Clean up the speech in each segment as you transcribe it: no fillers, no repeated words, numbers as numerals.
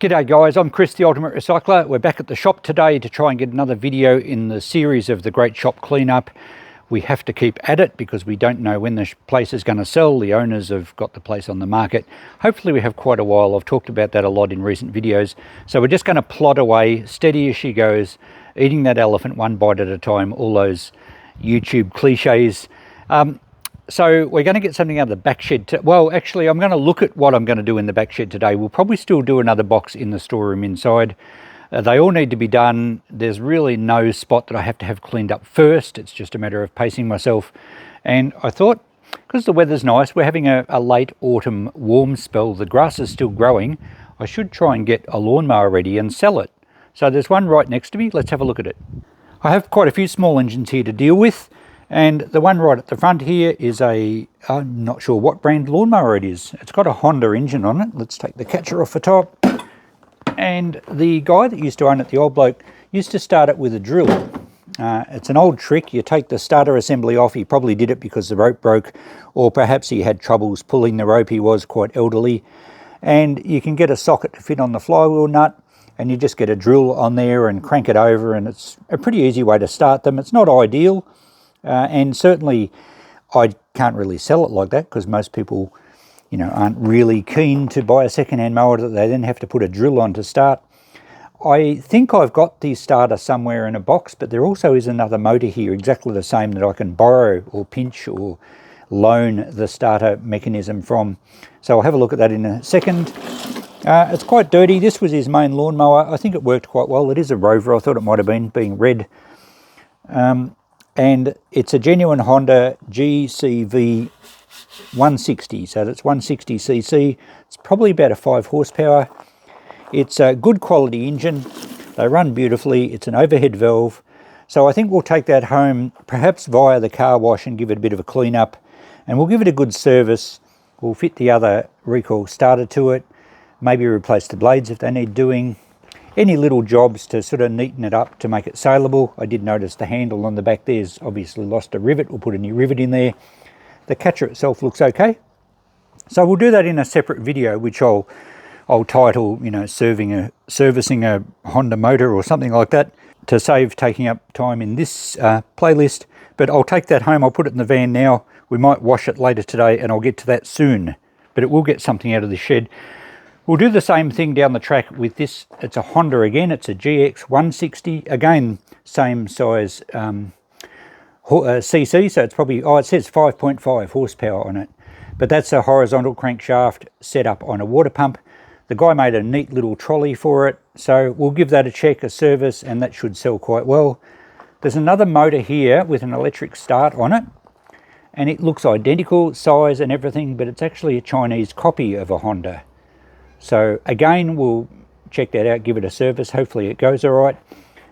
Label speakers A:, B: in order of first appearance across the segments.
A: G'day guys, I'm Chris the Ultimate Recycler. We're back at the shop today to try and get another video in the series of the Great Shop Cleanup. We have to keep at it because we don't know when the place is going to sell. The owners have got the place on the market. Hopefully we have quite a while. I've talked about that a lot in recent videos. So we're just going to plod away, steady as she goes, eating that elephant one bite at a time, all those YouTube cliches. So we're going to get something out of the back shed. Well, actually, I'm going to look at what I'm going to do in the back shed today. We'll probably still do another box in the storeroom inside. They all need to be done. There's really no spot that I have to have cleaned up first. It's just a matter of pacing myself. And I thought, because the weather's nice, we're having a late autumn warm spell. The grass is still growing. I should try and get a lawnmower ready and sell it. So there's one right next to me. Let's have a look at it. I have quite a few small engines here to deal with. And the one right at the front here is I'm not sure what brand lawnmower it is. It's got a Honda engine on it. Let's take the catcher off the top. And the guy that used to own it, the old bloke, used to start it with a drill. It's an old trick. You take the starter assembly off. He probably did it because the rope broke, or perhaps he had troubles pulling the rope. He was quite elderly. And you can get a socket to fit on the flywheel nut, and you just get a drill on there and crank it over, and it's a pretty easy way to start them. It's not ideal. And certainly I can't really sell it like that because most people, aren't really keen to buy a second-hand mower that they then have to put a drill on to start. I think I've got the starter somewhere in a box, but there also is another motor here exactly the same that I can borrow or pinch or loan the starter mechanism from. So I'll have a look at that in a second. It's quite dirty. This was his main lawnmower. I think it worked quite well. It is a Rover. I thought it might have been, being red. And it's a genuine Honda GCV 160, so that's 160cc. It's probably about a 5 horsepower. It's a good quality engine. They run beautifully. It's an overhead valve. So I think we'll take that home, perhaps via the car wash, and give it a bit of a clean up. And we'll give it a good service. We'll fit the other recoil starter to it, maybe replace the blades if they need doing. Any little jobs to sort of neaten it up to make it saleable. I did notice the handle on the back there's obviously lost a rivet. We'll put a new rivet in there. The catcher itself looks okay. So we'll do that in a separate video, which I'll title, servicing a Honda motor or something like that, to save taking up time in this playlist. But I'll take that home. I'll put it in the van now. We might wash it later today, and I'll get to that soon. But it will get something out of the shed. We'll do the same thing down the track with this. It's a Honda again. It's a GX 160. Again, same size cc. So it's probably, it says 5.5 horsepower on it. But that's a horizontal crankshaft set up on a water pump. The guy made a neat little trolley for it. So we'll give that a check, a service, and that should sell quite well. There's another motor here with an electric start on it. And it looks identical, size and everything, but it's actually a Chinese copy of a Honda. So again, we'll check that out, give it a service. Hopefully it goes all right,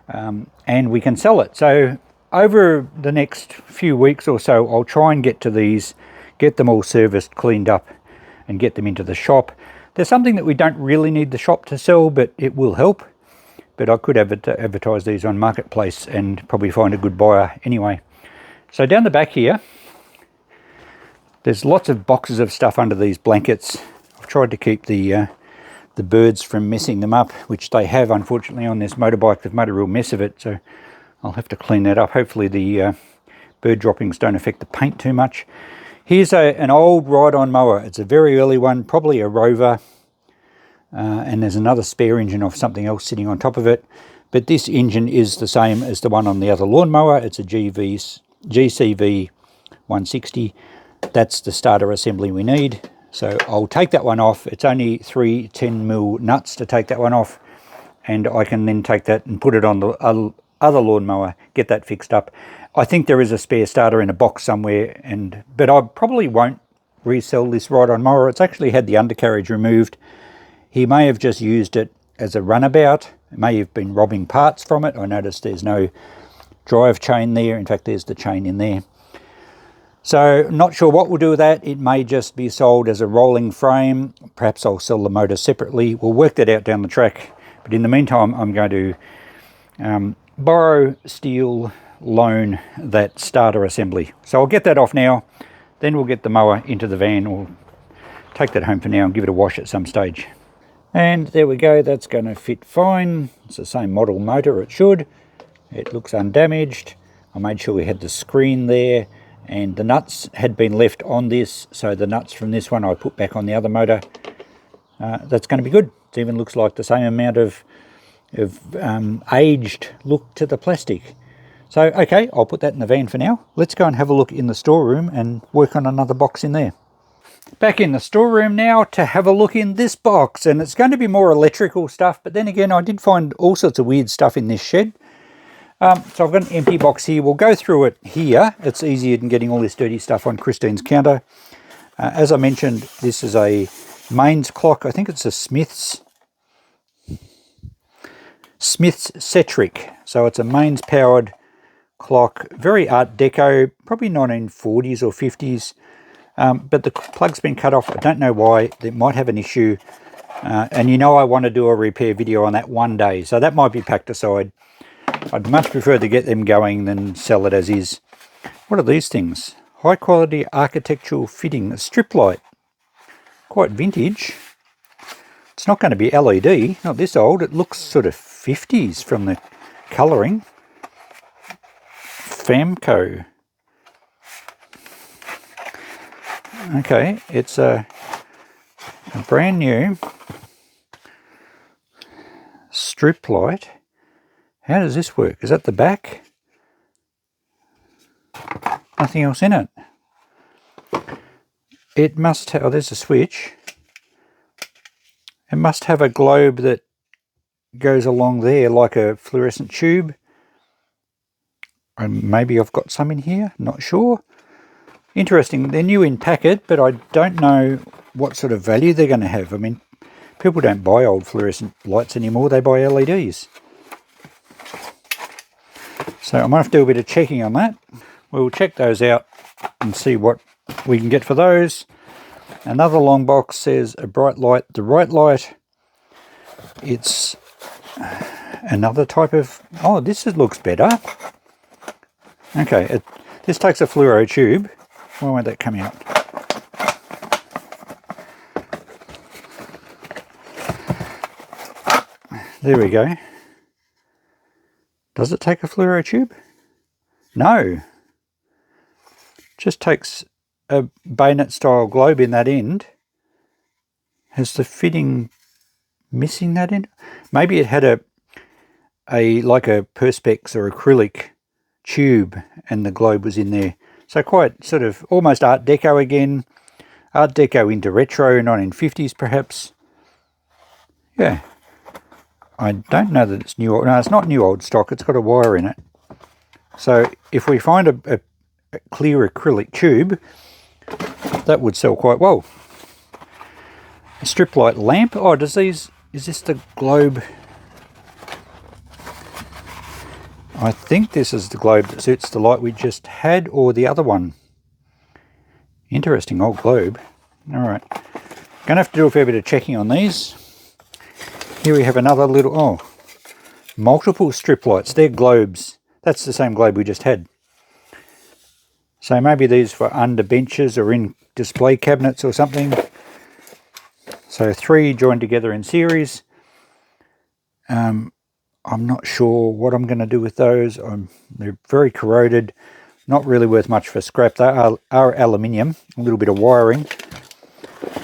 A: and we can sell it. So over the next few weeks or so, I'll try and get to these, get them all serviced, cleaned up, and get them into the shop. There's something that we don't really need the shop to sell, but it will help. But I could advertise these on Marketplace and probably find a good buyer anyway. So down the back here, there's lots of boxes of stuff under these blankets. I've tried to keep the birds from messing them up, which they have, unfortunately, on this motorbike. They've made a real mess of it, so I'll have to clean that up. Hopefully the bird droppings don't affect the paint too much. Here's an old ride-on mower. It's a very early one, probably a Rover, and there's another spare engine of something else sitting on top of it. But this engine is the same as the one on the other lawnmower. It's a GCV 160. That's the starter assembly we need. So I'll take that one off. It's only 3 10mm nuts to take that one off. And I can then take that and put it on the other lawnmower, get that fixed up. I think there is a spare starter in a box somewhere, but I probably won't resell this ride-on mower. It's actually had the undercarriage removed. He may have just used it as a runabout. It may have been robbing parts from it. I noticed there's no drive chain there. In fact, there's the chain in there. So not sure what we'll do with that. It may just be sold as a rolling frame. Perhaps I'll sell the motor separately. We'll work that out down the track. But in the meantime, I'm going to borrow, steal, loan that starter assembly. So I'll get that off now. Then we'll get the mower into the van, or take that home for now and give it a wash at some stage. And there we go, that's going to fit fine. It's the same model motor, it should. It looks undamaged. I made sure we had the screen there, and the nuts had been left on this, so the nuts from this one I put back on the other motor. That's going to be good. It even looks like the same amount of aged look to the plastic. So, okay, I'll put that in the van for now. Let's go and have a look in the storeroom and work on another box in there. Back in the storeroom now to have a look in this box, and it's going to be more electrical stuff, but then again I did find all sorts of weird stuff in this shed. So I've got an empty box here. We'll go through it here. It's easier than getting all this dirty stuff on Christine's counter. As I mentioned, this is a mains clock. I think it's a Smith's Cetric. So it's a mains powered clock, very Art Deco, probably 1940s or 50s. But the plug's been cut off. I don't know why. It might have an issue. And you know I want to do a repair video on that one day, so that might be packed aside. I'd much prefer to get them going than sell it as is. What are these things? High quality architectural fitting, a strip light. Quite vintage. It's not going to be LED, not this old. It looks sort of 50s from the colouring. Famco. Okay, it's a brand new strip light. How does this work? Is that the back? Nothing else in it. It must have, oh, there's a switch. It must have a globe that goes along there like a fluorescent tube. And maybe I've got some in here, not sure. Interesting, they're new in packet, but I don't know what sort of value they're going to have. I mean, people don't buy old fluorescent lights anymore, they buy LEDs. So I might have to do a bit of checking on that. We'll check those out and see what we can get for those. Another long box says a bright light. The right light, it's another type of, oh, this looks better. Okay, this takes a fluoro tube. Why won't that come out? There we go. Does it take a fluoro tube? No. Just takes a bayonet style globe in that end. Has the fitting missing that end? Maybe it had a like a perspex or acrylic tube and the globe was in there. So quite sort of almost Art Deco again. Art Deco into retro, 1950s perhaps. Yeah. I don't know that it's new. No, it's not new old stock. It's got a wire in it. So if we find a clear acrylic tube, that would sell quite well. A strip light lamp. Oh, is this the globe? I think this is the globe that suits the light we just had, or the other one. Interesting old globe. Alright. Gonna have to do a fair bit of checking on these. Here we have another little, oh, multiple strip lights. They're globes. That's the same globe we just had. So maybe these for under benches or in display cabinets or something. So 3 joined together in series. I'm not sure what I'm going to do with those. They're very corroded. Not really worth much for scrap. They are aluminium. A little bit of wiring.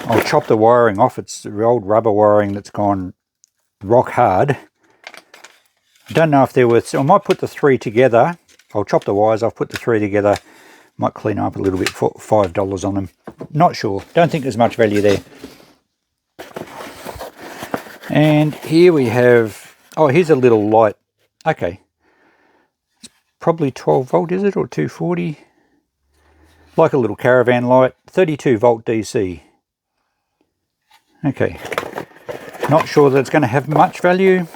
A: I'll chop the wiring off. It's the old rubber wiring that's gone rock hard. I don't know if they're worth, so I might put the 3 together. I'll chop the wires off, put the 3 together. Might clean up a little bit for $5 on them. Not sure. Don't think there's much value there. And here we have, oh, here's a little light. Okay. It's probably 12 volt, is it? Or 240? Like a little caravan light. 32 volt DC. Okay. Not sure that it's going to have much value.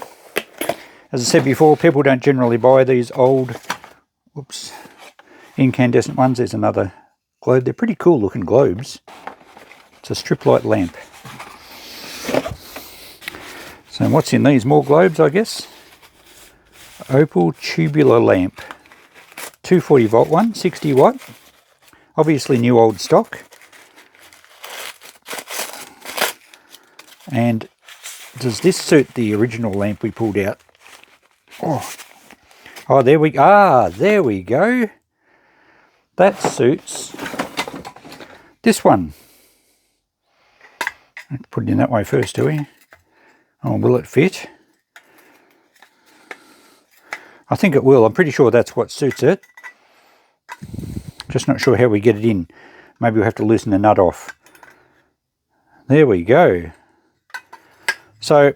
A: As I said before, people don't generally buy these old, whoops, incandescent ones. There's another globe. They're pretty cool looking globes. It's a strip light lamp. So what's in these? More globes, I guess. Opal tubular lamp. 240 volt one, 60 watt. Obviously new old stock. And Does this suit the original lamp we pulled out? Oh, there we go. That suits this one. Let's put it in that way first, do we? Oh, will it fit? I think it will. I'm pretty sure that's what suits it. Just not sure how we get it in. Maybe we'll have to loosen the nut off. There we go. So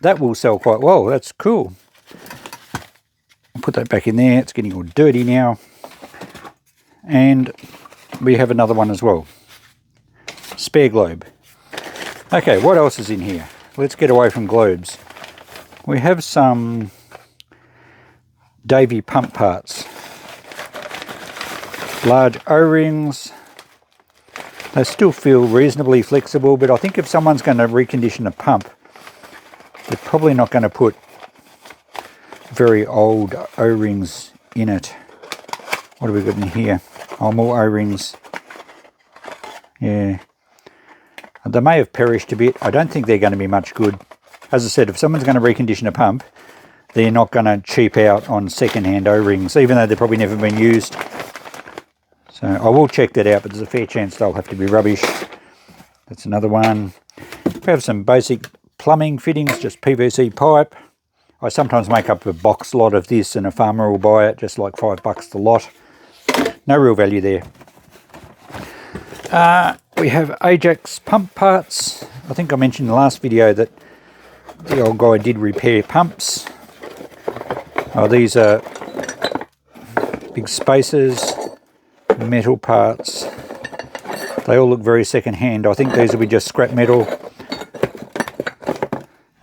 A: that will sell quite well. That's cool. I'll put that back in there. It's getting all dirty now. And we have another one as well. Spare globe. Okay, what else is in here? Let's get away from globes. We have some Davy pump parts. Large O-rings. They still feel reasonably flexible, but I think if someone's going to recondition a pump, they're probably not going to put very old O-rings in it. What have we got in here? Oh, more O-rings. Yeah. They may have perished a bit. I don't think they're going to be much good. As I said, if someone's going to recondition a pump, they're not going to cheap out on second-hand O-rings, even though they've probably never been used. So I will check that out, but there's a fair chance they'll have to be rubbish. That's another one. We have some basic plumbing fittings, just PVC pipe. I sometimes make up a box lot of this and a farmer will buy it, just like $5 the lot. No real value there. We have Ajax pump parts. I think I mentioned in the last video that the old guy did repair pumps. Oh, these are big spacers, metal parts. They all look very second hand. I think these will be just scrap metal.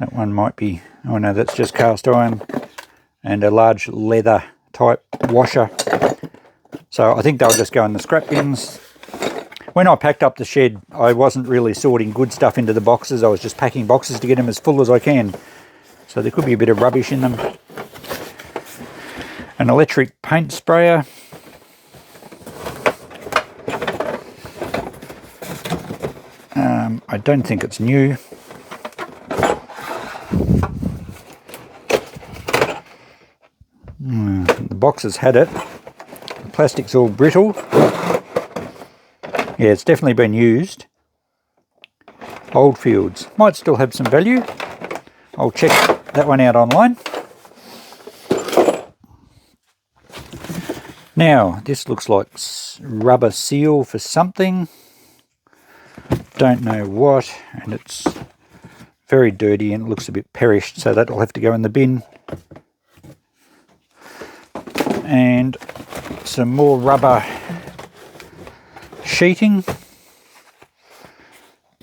A: That one might be, oh no, that's just cast iron. And a large leather type washer. So I think they'll just go in the scrap bins. When I packed up the shed, I wasn't really sorting good stuff into the boxes. I was just packing boxes to get them as full as I can. So there could be a bit of rubbish in them. An electric paint sprayer. I don't think it's new. The boxes had it. The plastic's all brittle. Yeah, it's definitely been used. Old Fields. Might still have some value. I'll check that one out online. Now, this looks like rubber seal for something. Don't know what, and it's very dirty and it looks a bit perished, so that'll have to go in the bin. And some more rubber sheeting.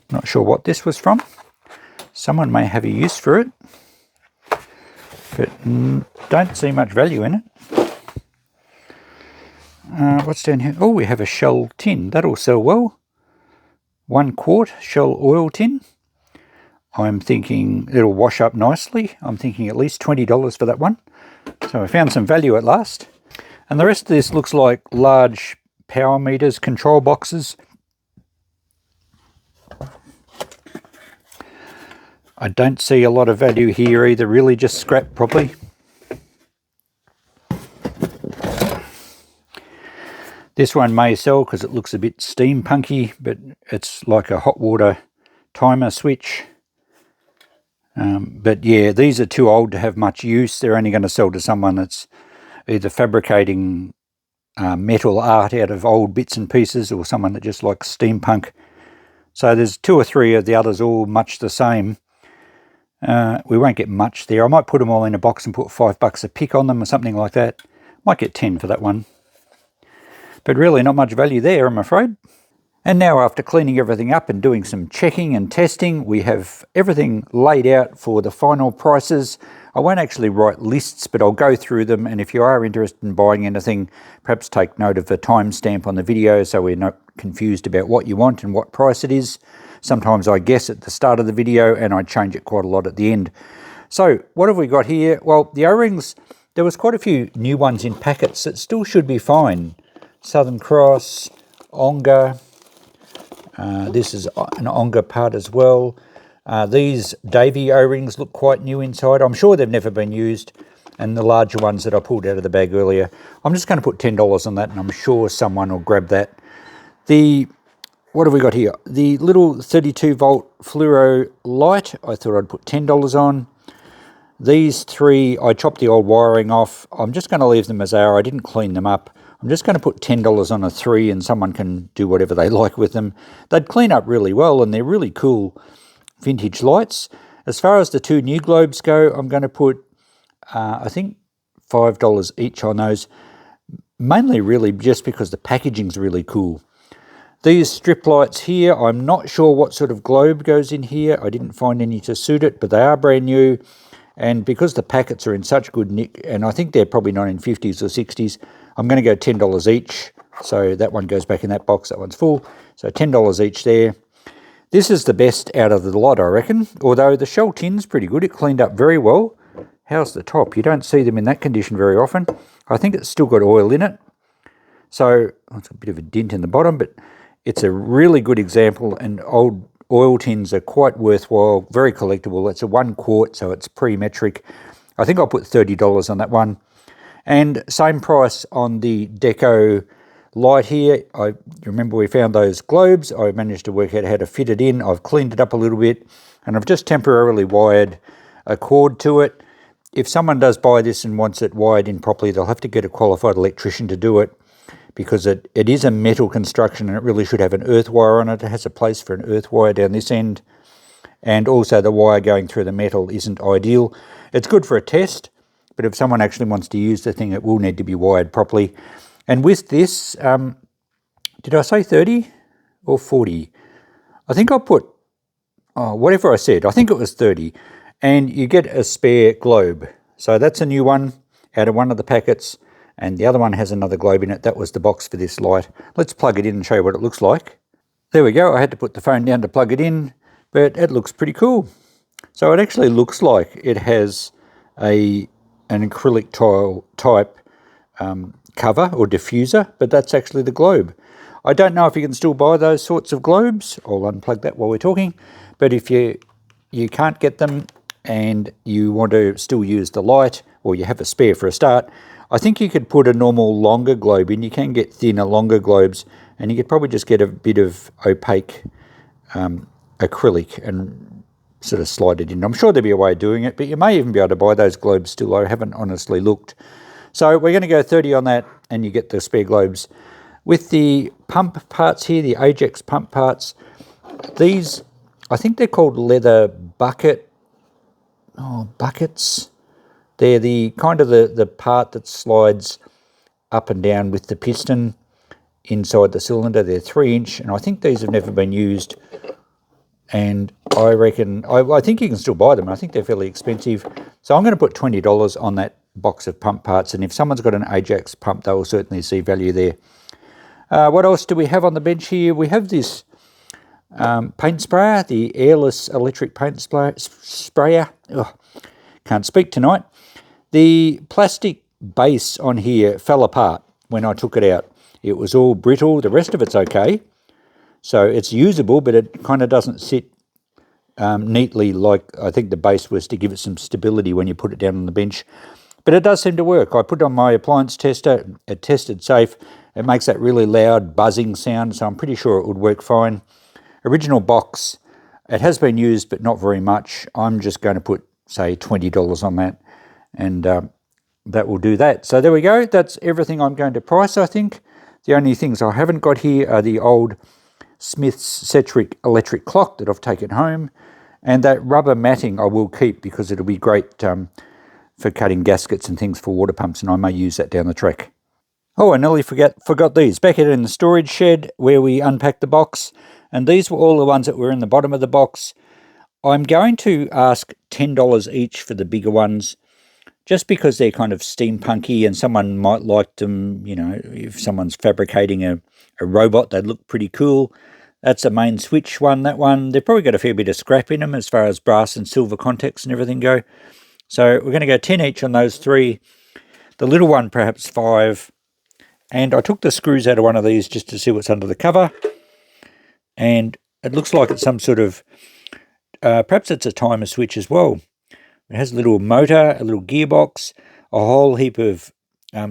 A: Not sure what this was from. Someone may have a use for it, but don't see much value in it. What's down here? Oh, we have a Shell tin. That'll sell well. 1 quart Shell oil tin. I'm thinking it'll wash up nicely. I'm thinking at least $20 for that one. So I found some value at last. And the rest of this looks like large power meters, control boxes. I don't see a lot of value here either, really just scrap probably. This one may sell because it looks a bit steampunky, but it's like a hot water timer switch. But yeah, these are too old to have much use. They're only going to sell to someone that's either fabricating metal art out of old bits and pieces, or someone that just likes steampunk. So there's 2 or 3 of the others all much the same. We won't get much there. I might put them all in a box and put $5 a pick on them or something like that. Might get 10 for that one. But really not much value there, I'm afraid. And now, after cleaning everything up and doing some checking and testing, we have everything laid out for the final prices. I won't actually write lists, but I'll go through them, and if you are interested in buying anything, perhaps take note of the timestamp on the video so we're not confused about what you want and what price it is. Sometimes I guess at the start of the video and I change it quite a lot at the end. So what have we got here? Well, the O-rings, there was quite a few new ones in packets that still should be fine. Southern Cross, Onga. This is an Onga part as well. These Davy O-rings look quite new inside. I'm sure they've never been used. And the larger ones that I pulled out of the bag earlier, I'm just going to put $10 on that, and I'm sure someone will grab that. What have we got here? The little 32 volt fluoro light, I thought I'd put $10 on. These three, I chopped the old wiring off. I'm just going to leave them as they are. I didn't clean them up. I'm just going to put $10 on a 3, and someone can do whatever they like with them. They'd clean up really well, and they're really cool vintage lights. As far as the 2 new globes go, I'm going to put, I think, $5 each on those. Mainly really just because the packaging's really cool. These strip lights here, I'm not sure what sort of globe goes in here. I didn't find any to suit it, but they are brand new. And because the packets are in such good nick, and I think they're probably 1950s or 60s, I'm going to go $10 each. So that one goes back in that box, that one's full. So $10 each there. This is the best out of the lot, I reckon. Although the shell tin's pretty good, it cleaned up very well. How's the top? You don't see them in that condition very often. I think it's still got oil in it. So it's a bit of a dent in the bottom, but it's a really good example, and old oil tins are quite worthwhile, very collectible. It's a 1 quart, so it's pre-metric. I think I'll put $30 on that one. And same price on the Deco light here. I remember we found those globes. I managed to work out how to fit it in. I've cleaned it up a little bit, and I've just temporarily wired a cord to it. If someone does buy this and wants it wired in properly, they'll have to get a qualified electrician to do it, because it is a metal construction, and it really should have an earth wire on it. It has a place for an earth wire down this end, and also the wire going through the metal isn't ideal. It's good for a test, but if someone actually wants to use the thing, it will need to be wired properly. And with this, did I say 30 or 40? I think I'll put, whatever I said, I think it was 30. And you get a spare globe. So that's a new one out of one of the packets. And the other one has another globe in it. That was the box for this light. Let's plug it in and show you what it looks like. There we go. I had to put the phone down to plug it in, but it looks pretty cool. So it actually looks like it has an acrylic tile type cover or diffuser, but that's actually the globe. I don't know if you can still buy those sorts of globes. I'll unplug that while we're talking. But if you can't get them and you want to still use the light, or you have a spare for a start, I think you could put a normal longer globe in. You can get thinner, longer globes, and you could probably just get a bit of opaque acrylic and sort of slide it in. I'm sure there'll be a way of doing it, but you may even be able to buy those globes still. I haven't honestly looked. So we're going to go 30 on that, and you get the spare globes. With the pump parts here, the Ajax pump parts, these, I think they're called leather buckets. They're the kind of the part that slides up and down with the piston inside the cylinder. They're 3-inch, and I think these have never been used. And I reckon, I think you can still buy them. I think they're fairly expensive. So I'm going to put $20 on that box of pump parts. And if someone's got an Ajax pump, they will certainly see value there. What else do we have on the bench here? We have this paint sprayer, the airless electric paint sprayer. Can't speak tonight. The plastic base on here fell apart when I took it out. It was all brittle. The rest of it's okay. So it's usable, but it kind of doesn't sit neatly like I think the base was to give it some stability when you put it down on the bench. But it does seem to work. I put it on my appliance tester. It tested safe. It makes that really loud buzzing sound, so I'm pretty sure it would work fine. Original box. It has been used, but not very much. I'm just going to put, say, $20 on that, and that will do that. So there we go. That's everything I'm going to price, I think. The only things I haven't got here are the old Smith's Cetric electric clock that I've taken home, and that rubber matting I will keep because it'll be great for cutting gaskets and things for water pumps, and I may use that down the track. Oh, I nearly forgot these. Back in the storage shed where we unpacked the box, and these were all the ones that were in the bottom of the box. I'm going to ask $10 each for the bigger ones, just because they're kind of steampunky and someone might like them. You know, if someone's fabricating a robot, they'd look pretty cool. That's a main switch one, that one. They've probably got a fair bit of scrap in them as far as brass and silver contacts and everything go. So we're going to go 10 each on those 3. The little one, perhaps 5. And I took the screws out of one of these just to see what's under the cover. And it looks like it's some sort of perhaps it's a timer switch as well. It has a little motor, a little gearbox, a whole heap of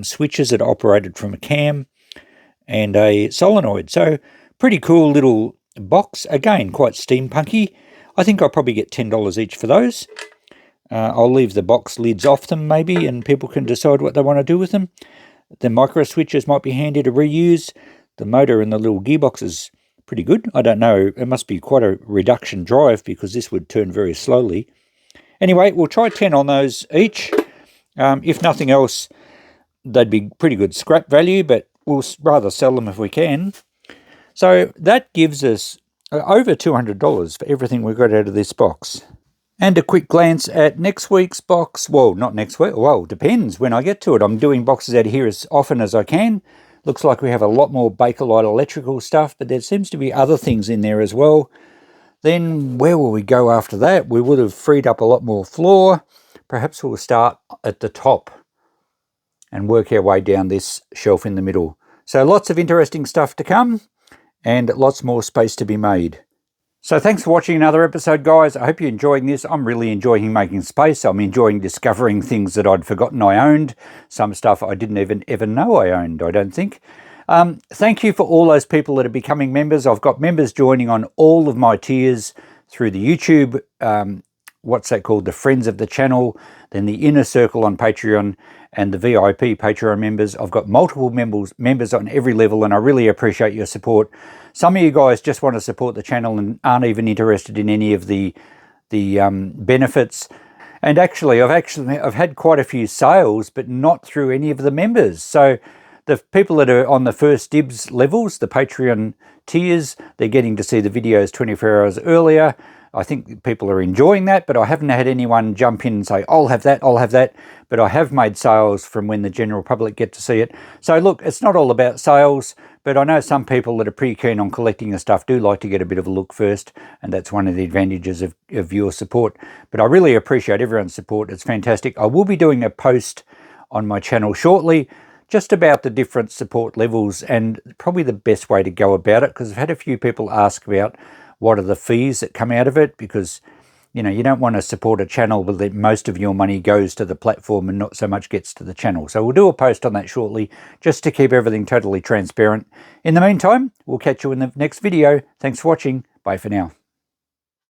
A: switches that are operated from a cam, and a solenoid. So pretty cool little box. Again, quite steampunky. I think I'll probably get $10 each for those. I'll leave the box lids off them maybe, and people can decide what they want to do with them. The micro switches might be handy to reuse. The motor and the little gearbox is pretty good. I don't know, it must be quite a reduction drive because this would turn very slowly. Anyway, we'll try 10 on those each. If nothing else, they'd be pretty good scrap value, but we'll rather sell them if we can. So that gives us over $200 for everything we got out of this box. And a quick glance at next week's box. Well, not next week. Well, depends when I get to it. I'm doing boxes out of here as often as I can. Looks like we have a lot more Bakelite electrical stuff, but there seems to be other things in there as well. Then where will we go after that? We would have freed up a lot more floor. Perhaps we'll start at the top and work our way down this shelf in the middle. So lots of interesting stuff to come and lots more space to be made. So thanks for watching another episode, guys. I hope you're enjoying this. I'm really enjoying making space. I'm enjoying discovering things that I'd forgotten I owned. Some stuff I didn't even know I owned, I don't think. Thank you for all those people that are becoming members. I've got members joining on all of my tiers through the YouTube, what's that called? The Friends of the Channel, then the Inner Circle on Patreon, and the VIP Patreon members. I've got multiple members on every level, and I really appreciate your support. Some of you guys just want to support the channel and aren't even interested in any of the benefits. And actually, I've had quite a few sales, but not through any of the members. So the people that are on the first dibs levels, the Patreon tiers, they're getting to see the videos 24 hours earlier. I think people are enjoying that, but I haven't had anyone jump in and say, I'll have that. But I have made sales from when the general public get to see it. So look, it's not all about sales, but I know some people that are pretty keen on collecting the stuff do like to get a bit of a look first, and that's one of the advantages of your support. But I really appreciate everyone's support. It's fantastic. I will be doing a post on my channel shortly just about the different support levels and probably the best way to go about it, because I've had a few people ask about what are the fees that come out of it, because you know, you don't want to support a channel but that most of your money goes to the platform and not so much gets to the channel. So we'll do a post on that shortly just to keep everything totally transparent. In the meantime, we'll catch you in the next video. Thanks for watching. Bye for now.